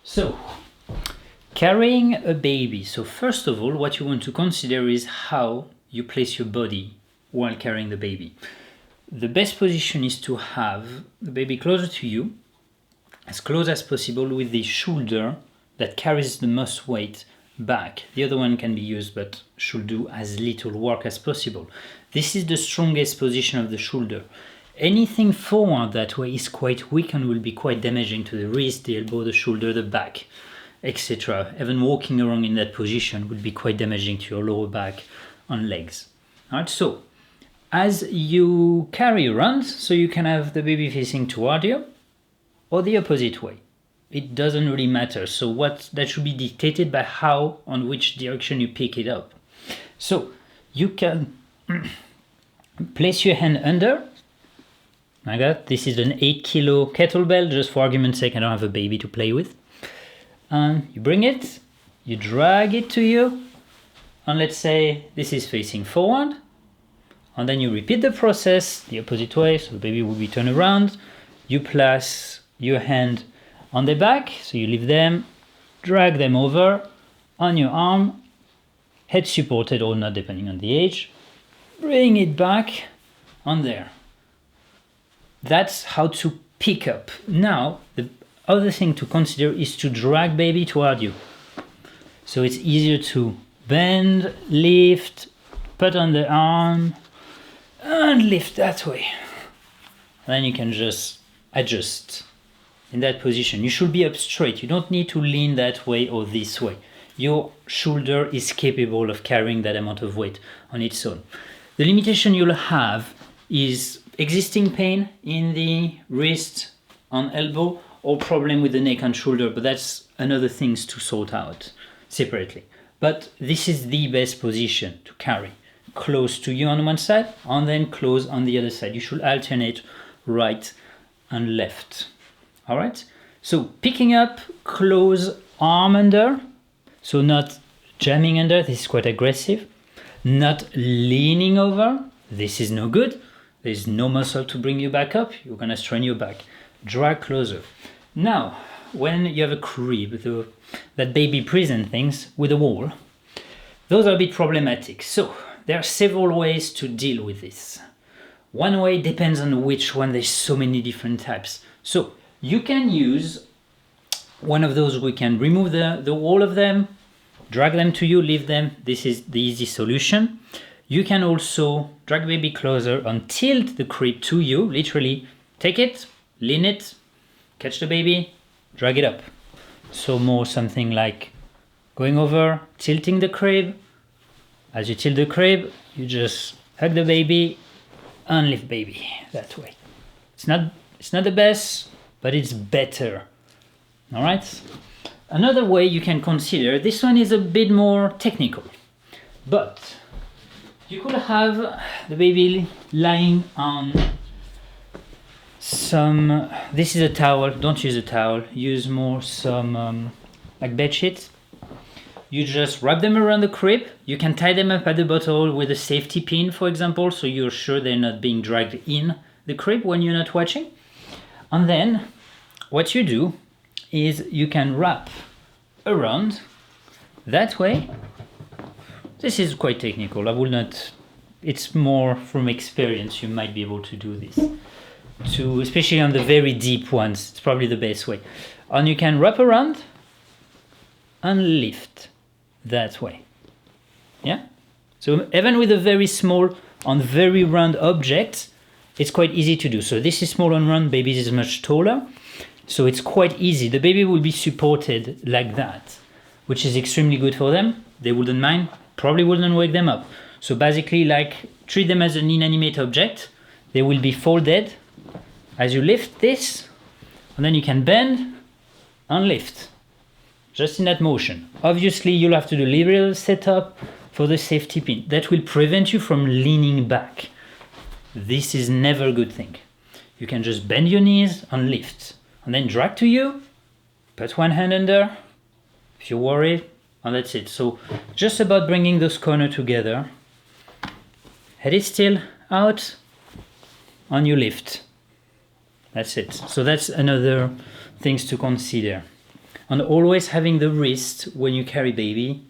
So, carrying a baby. So first of all, what you want to consider is how you place your body while carrying the baby. The best position is to have the baby closer to you, as close as possible, with the shoulder that carries the most weight back. The other one can be used but should do as little work as possible. This is the strongest position of the shoulder. Anything forward that way is quite weak and will be quite damaging to the wrist, the elbow, the shoulder, the back, etc. Even walking around in that position would be quite damaging to your lower back and legs. Alright, so as you carry around, so you can have the baby facing toward you or the opposite way. It doesn't really matter. So that should be dictated by how, on which direction you pick it up. So you can place your hand under, like that. This is an 8 kilo kettlebell, just for argument's sake, I don't have a baby to play with. And you bring it, you drag it to you, and let's say this is facing forward. And then you repeat the process the opposite way, so the baby will be turned around. You place your hand on the back, so you leave them, drag them over on your arm, head supported or not depending on the age, bring it back on there. That's how to pick up. Now, the other thing to consider is to drag baby toward you. So it's easier to bend, lift, put on the arm, and lift that way. Then you can just adjust in that position. You should be up straight. You don't need to lean that way or this way. Your shoulder is capable of carrying that amount of weight on its own. The limitation you'll have is existing pain in the wrist and elbow, or problem with the neck and shoulder, but that's another things to sort out separately. But this is the best position to carry. Close to you on one side and then close on the other side. You should alternate right and left. All right, so picking up, close arm under, so not jamming under, this is quite aggressive. Not leaning over, this is no good. There's no muscle to bring you back up, you're gonna strain your back. Drag closer. Now, when you have a crib, that baby prison things with a wall, those are a bit problematic. So there are several ways to deal with this. One way depends on which one, there's so many different types. So you can use one of those, we can remove the wall of them, drag them to you, leave them. This is the easy solution. You can also drag baby closer and tilt the crib to you, literally take it, lean it, catch the baby, drag it up. So more something like going over, tilting the crib. As you tilt the crib, you just hug the baby and lift baby that way. It's not the best, but it's better. All right. Another way you can consider, this one is a bit more technical, but you could have the baby lying on some, this is a towel, don't use a towel, use more some like bed sheets. You just wrap them around the crib. You can tie them up at the bottom with a safety pin, for example, so you're sure they're not being dragged in the crib when you're not watching. And then what you do is you can wrap around that way. This is quite technical. I will not, it's more from experience. You might be able to do this. Especially on the very deep ones, it's probably the best way. And you can wrap around and lift that way. Yeah? So even with a very small and very round object, it's quite easy to do. So this is small and round, baby is much taller. So it's quite easy. The baby will be supported like that, which is extremely good for them. They wouldn't mind, probably wouldn't wake them up. So basically, like, treat them as an inanimate object. They will be folded as you lift this, and then you can bend and lift, just in that motion. Obviously, you'll have to do a little setup for the safety pin. That will prevent you from leaning back. This is never a good thing. You can just bend your knees and lift, and then drag to you, put one hand under, if you're worried, and that's it. So just about bringing those corners together. Head is still out, and you lift. That's it. So that's another things to consider. And always having the wrist when you carry baby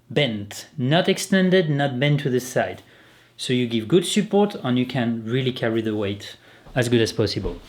bent, not extended, not bent to the side. So you give good support and you can really carry the weight as good as possible.